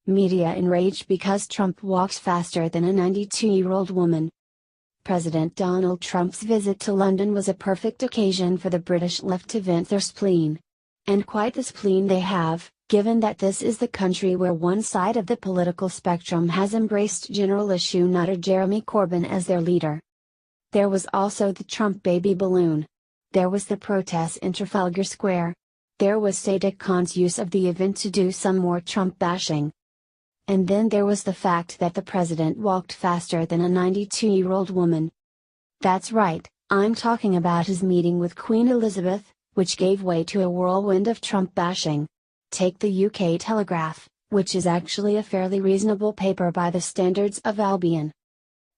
Media enraged because Trump walks faster than a 92-year-old woman. President Donald Trump's visit to London was a perfect occasion for the British left to vent their spleen. And quite the spleen they have, given that this is the country where one side of the political spectrum has embraced general issue nutter Jeremy Corbyn as their leader. There was also the Trump baby balloon. There was the protests in Trafalgar Square. There was Sadiq Khan's use of the event to do some more Trump bashing. And then there was the fact that the president walked faster than a 92-year-old woman. That's right, I'm talking about his meeting with Queen Elizabeth, which gave way to a whirlwind of Trump bashing. Take the UK Telegraph, which is actually a fairly reasonable paper by the standards of Albion.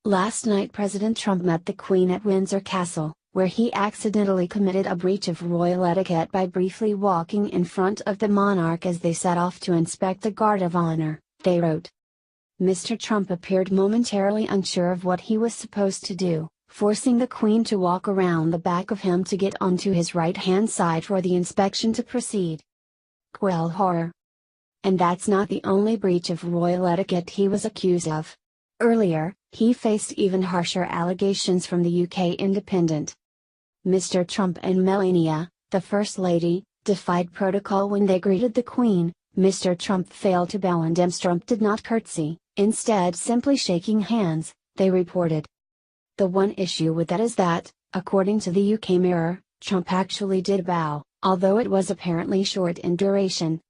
Last night President Trump met the Queen at Windsor Castle, where he accidentally committed a breach of royal etiquette by briefly walking in front of the monarch as they set off to inspect the Guard of Honor, they wrote. Mr. Trump appeared momentarily unsure of what he was supposed to do, forcing the Queen to walk around the back of him to get onto his right-hand side for the inspection to proceed. Quell horror. And that's not the only breach of royal etiquette he was accused of. Earlier, he faced even harsher allegations from the UK Independent. Mr. Trump and Melania, the First Lady, defied protocol when they greeted the Queen. Mr. Trump failed to bow and Trump did not curtsy, instead simply shaking hands, they reported. The one issue with that is that, according to the UK Mirror, Trump actually did bow, although it was apparently short in duration.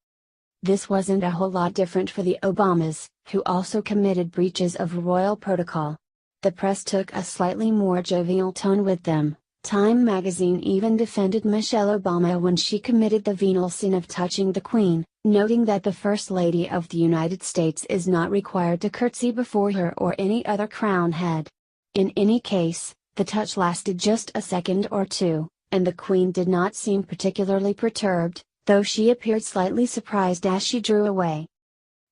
This wasn't a whole lot different for the Obamas, who also committed breaches of royal protocol. The press took a slightly more jovial tone with them. Time magazine even defended Michelle Obama when she committed the venal sin of touching the Queen, noting that the First Lady of the United States is not required to curtsy before her or any other crown head. In any case, the touch lasted just a second or two, and the Queen did not seem particularly perturbed, though she appeared slightly surprised as she drew away.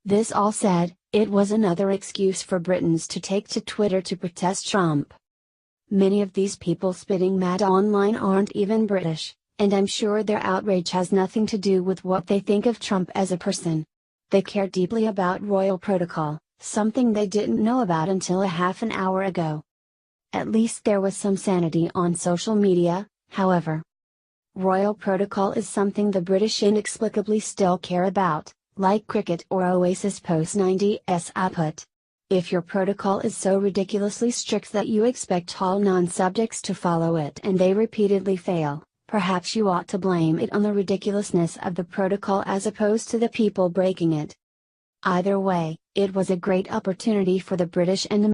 This all said, it was another excuse for Britons to take to Twitter to protest Trump. Many of these people spitting mad online aren't even British, and I'm sure their outrage has nothing to do with what they think of Trump as a person. They care deeply about royal protocol, something they didn't know about until a half an hour ago. At least there was some sanity on social media, however. Royal protocol is something the British inexplicably still care about, like cricket or Oasis post-90s output. If your protocol is so ridiculously strict that you expect all non-subjects to follow it and they repeatedly fail, perhaps you ought to blame it on the ridiculousness of the protocol as opposed to the people breaking it. Either way, it was a great opportunity for the British and